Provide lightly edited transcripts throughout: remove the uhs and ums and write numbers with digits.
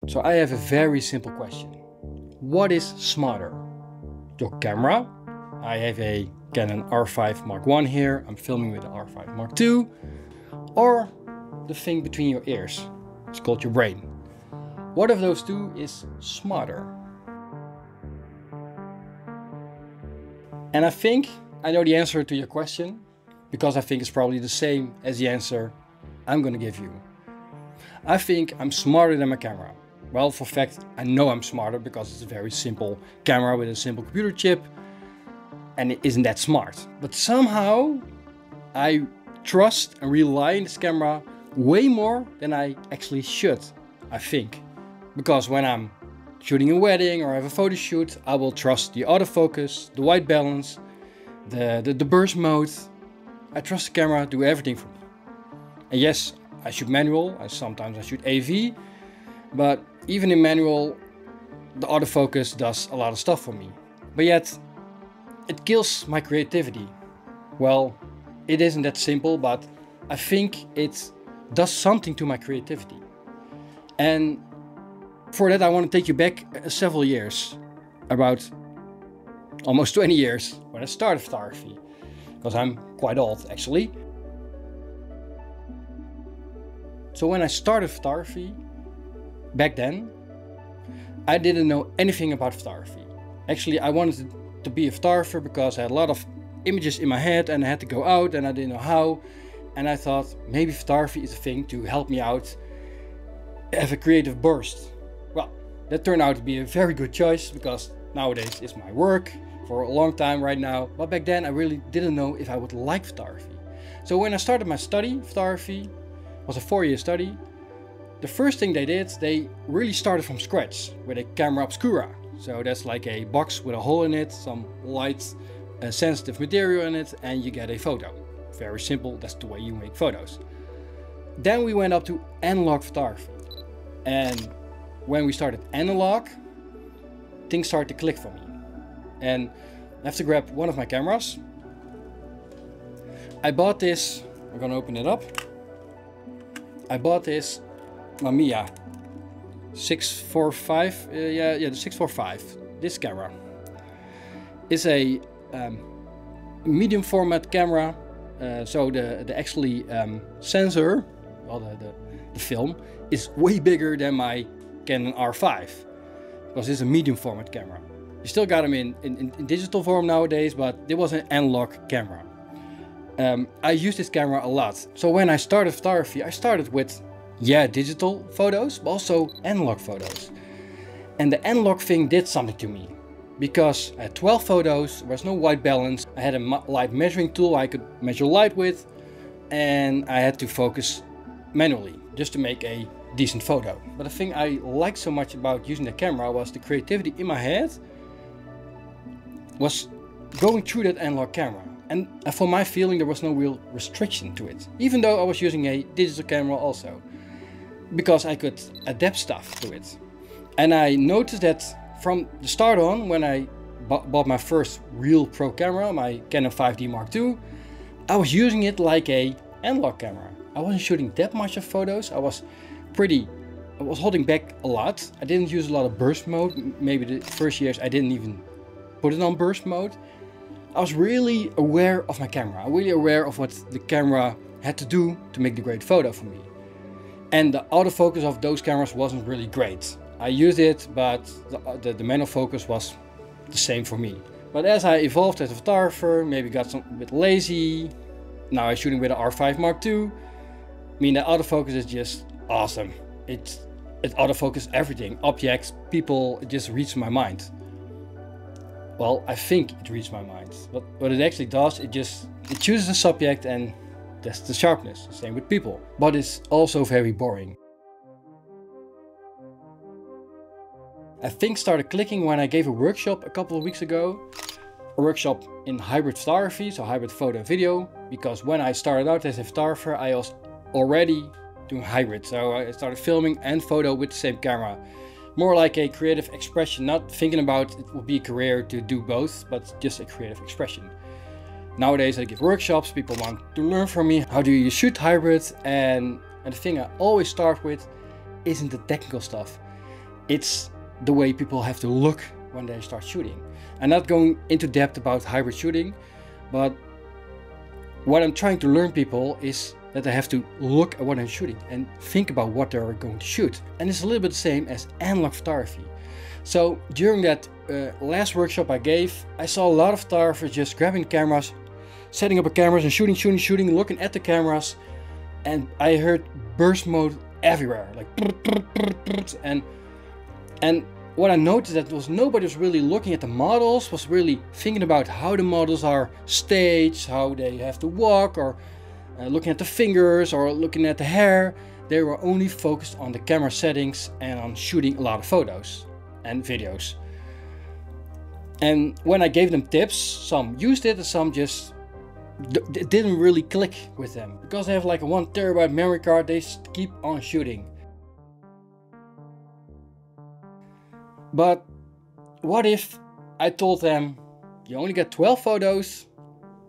So I have a very simple question. What is smarter? Your camera? I have a Canon R5 Mark I here. I'm filming with the R5 Mark II. Or the thing between your ears. It's called your brain. What of those two is smarter? And I think I know the answer to your question, because I think it's probably the same as the answer I'm going to give you. I think I'm smarter than my camera. Well, for fact, I know I'm smarter because it's a very simple camera with a simple computer chip, and it isn't that smart. But somehow I trust and rely on this camera way more than I actually should, I think. Because when I'm shooting a wedding or have a photo shoot, I will trust the autofocus, the white balance, the burst mode. I trust the camera to do everything for me. And yes, I shoot manual, sometimes I shoot AV, but even in manual, the autofocus does a lot of stuff for me. But yet, it kills my creativity. Well, it isn't that simple, but I think it does something to my creativity. And for that, I want to take you back several years, about almost 20 years, when I started photography, because I'm quite old actually. So when I started photography, back then, I didn't know anything about photography. Actually, I wanted to be a photographer because I had a lot of images in my head and I had to go out and I didn't know how. And I thought maybe photography is a thing to help me out, have a creative burst. Well, that turned out to be a very good choice because nowadays it's my work for a long time right now. But back then I really didn't know if I would like photography. So when I started my study, photography, it was a 4-year study. The first thing they did, they really started from scratch with a camera obscura. So that's like a box with a hole in it, some light sensitive material in it, and you get a photo. Very simple, that's the way you make photos. Then we went up to analog photography. And when we started analog, things started to click for me. And I have to grab one of my cameras. I bought this, I'm gonna open it up. I bought this Mamiya 645, the 645. This camera is a medium format camera. So the actually sensor, well, the film is way bigger than my Canon R5 because it's a medium format camera. You still got them in digital form nowadays, but it was an analog camera. I use this camera a lot. So when I started photography, I started with digital photos, but also analog photos. And the analog thing did something to me because I had 12 photos, there was no white balance. I had a light measuring tool I could measure light with, and I had to focus manually just to make a decent photo. But the thing I liked so much about using the camera was the creativity in my head was going through that analog camera. And for my feeling, there was no real restriction to it, even though I was using a digital camera also, because I could adapt stuff to it. And I noticed that from the start on, when I bought my first real pro camera, my Canon 5D Mark II, I was using it like a analog camera. I wasn't shooting that much of photos. I was holding back a lot. I didn't use a lot of burst mode. Maybe the first years I didn't even put it on burst mode. I was really aware of my camera. Really aware of what the camera had to do to make the great photo for me. And the autofocus of those cameras wasn't really great. I used it, but the manual focus was the same for me. But as I evolved as a photographer, maybe got a bit lazy. Now I'm shooting with an R5 Mark II. I mean, the autofocus is just awesome. It autofocuses everything, objects, people. It just reads my mind. Well, I think it reads my mind. But what it actually does, it chooses a subject and that's the sharpness. Same with people. But it's also very boring. I think started clicking when I gave a workshop a couple of weeks ago. A workshop in hybrid photography, so hybrid photo and video. Because when I started out as a photographer, I was already doing hybrid. So I started filming and photo with the same camera. More like a creative expression, not thinking about it would be a career to do both, but just a creative expression. Nowadays I give workshops, people want to learn from me. How do you shoot hybrid? And the thing I always start with isn't the technical stuff. It's the way people have to look when they start shooting. I'm not going into depth about hybrid shooting, but what I'm trying to learn people is that they have to look at what I'm shooting and think about what they're going to shoot. And it's a little bit the same as analog photography. So during that last workshop I gave, I saw a lot of photographers just grabbing cameras, setting up a cameras and shooting, looking at the cameras, and I heard burst mode everywhere, like and what I noticed that was nobody was really looking at the models, was really thinking about how the models are staged, how they have to walk, or looking at the fingers or looking at the hair. They were only focused on the camera settings and on shooting a lot of photos and videos. And when I gave them tips, some used it and some just didn't really click with them. Because they have like a 1 terabyte memory card, they keep on shooting. But what if I told them, you only get 12 photos,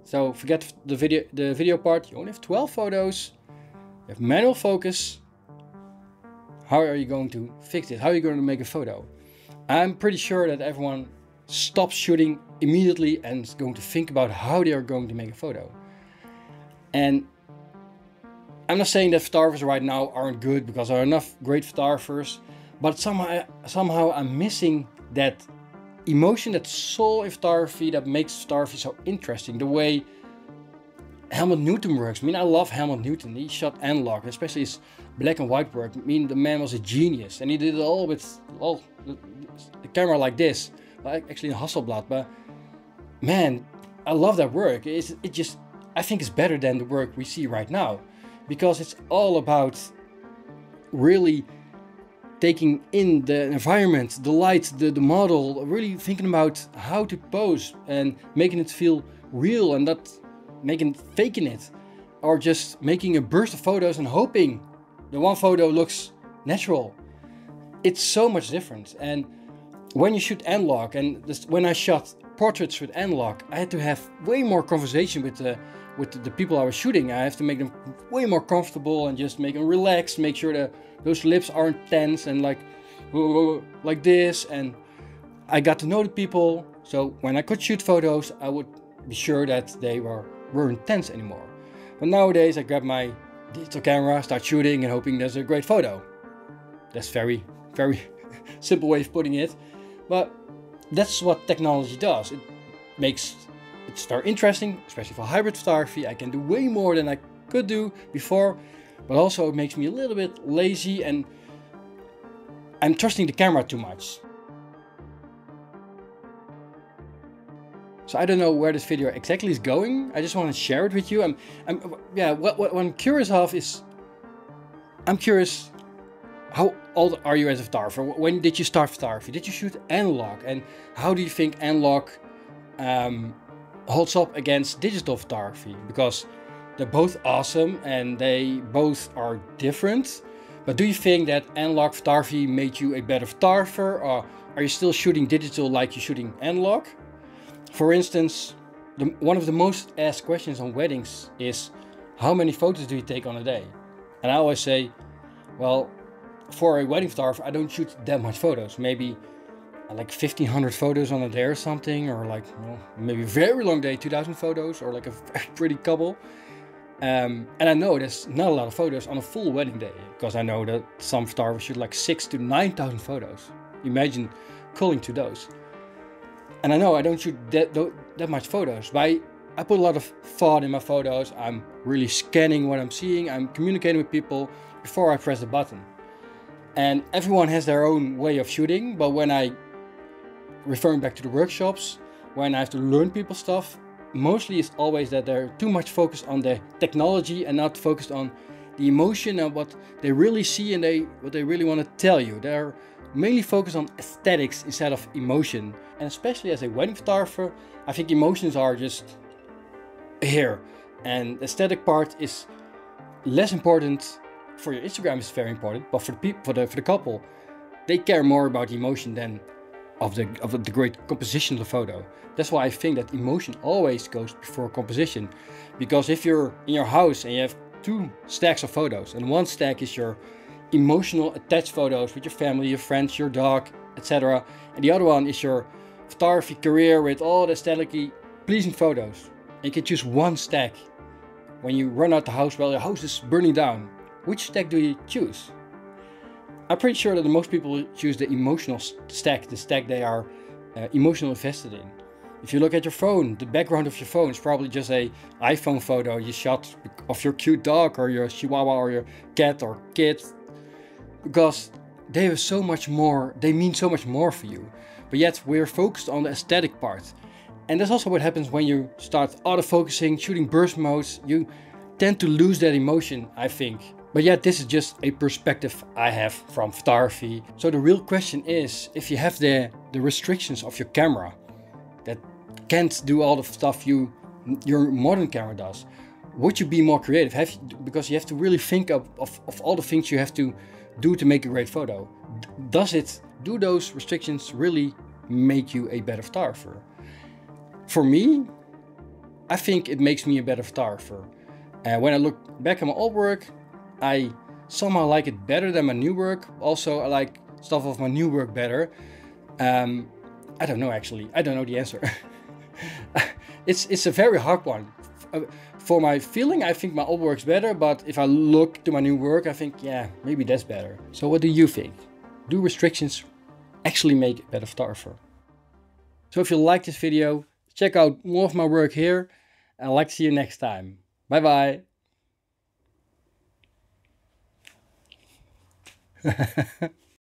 so forget the video part, you only have 12 photos, you have manual focus. How are you going to fix it? How are you going to make a photo? I'm pretty sure that everyone stops shooting immediately and is going to think about how they are going to make a photo. And I'm not saying that photographers right now aren't good, because there are enough great photographers, but somehow I'm missing that emotion, that soul in photography that makes photography so interesting. The way Helmut Newton works. I mean, I love Helmut Newton. He shot analog, especially his black and white work. I mean, the man was a genius, and he did it all with the camera like this, like actually in Hasselblad. But man, I love that work. I think it's better than the work we see right now, because it's all about really taking in the environment, the light, the model, really thinking about how to pose and making it feel real and not faking it, or just making a burst of photos and hoping the one photo looks natural. It's so much different. And when you shoot analog, and when I shot portraits with analog, I had to have way more conversation with the people I was shooting. I have to make them way more comfortable and just make them relax, make sure that those lips aren't tense and like this. And I got to know the people, so when I could shoot photos, I would be sure that they weren't tense anymore. But nowadays I grab my digital camera, start shooting and hoping there's a great photo. That's very, very simple way of putting it, but that's what technology does. It makes it very interesting, especially for hybrid photography. I can do way more than I could do before, but also it makes me a little bit lazy and I'm trusting the camera too much. So I don't know where this video exactly is going. I just want to share it with you. What I'm curious of is, I'm curious, how old are you as a photographer? When did you start photography? Did you shoot analog? And how do you think analog holds up against digital photography? Because they're both awesome and they both are different. But do you think that analog photography made you a better photographer, or are you still shooting digital like you're shooting analog? For instance, one of the most asked questions on weddings is, how many photos do you take on a day? And I always say, well, for a wedding photographer, I don't shoot that much photos. Maybe like 1,500 photos on a day or something, or like, well, maybe a very long day, 2,000 photos, or like a very pretty couple. And I know there's not a lot of photos on a full wedding day, because I know that some photographers shoot like 6,000 to 9,000 photos. Imagine culling to those. And I know I don't shoot that much photos, but I put a lot of thought in my photos. I'm really scanning what I'm seeing. I'm communicating with people before I press the button. And everyone has their own way of shooting, but when referring back to the workshops, when I have to learn people stuff, mostly it's always that they're too much focused on the technology and not focused on the emotion and what they really see and what they really want to tell you. They're mainly focused on aesthetics instead of emotion. And especially as a wedding photographer, I think emotions are just here, and the aesthetic part is less important. For your Instagram is very important, but for the people, for the couple, they care more about the emotion than of the great composition of the photo. That's why I think that emotion always goes before composition. Because if you're in your house and you have 2 stacks of photos, and one stack is your emotional attached photos with your family, your friends, your dog, etc. And the other one is your photography career with all the aesthetically pleasing photos. And you can choose one stack. When you run out the house while your house is burning down, which stack do you choose? I'm pretty sure that most people choose the emotional stack, the stack they are emotionally invested in. If you look at your phone, the background of your phone is probably just an iPhone photo you shot of your cute dog or your chihuahua or your cat or kid, because they have so much more, they mean so much more for you. But yet we're focused on the aesthetic part. And that's also what happens when you start autofocusing, shooting burst modes. You tend to lose that emotion, I think. But yet this is just a perspective I have from photography. So the real question is, if you have the restrictions of your camera that can't do all the stuff your modern camera does, would you be more creative? Because you have to really think of all the things you have to do to make a great photo. Do those restrictions really make you a better photographer? For me, I think it makes me a better photographer. When I look back at my old work, I somehow like it better than my new work. Also, I like stuff of my new work better. I don't know actually. I don't know the answer. It's a very hard one. For my feeling, I think my old work's better, but if I look to my new work, I think, yeah, maybe that's better. So what do you think? Do restrictions actually make a better photographer? So if you like this video, check out more of my work here, and I'd like to see you next time. Bye bye.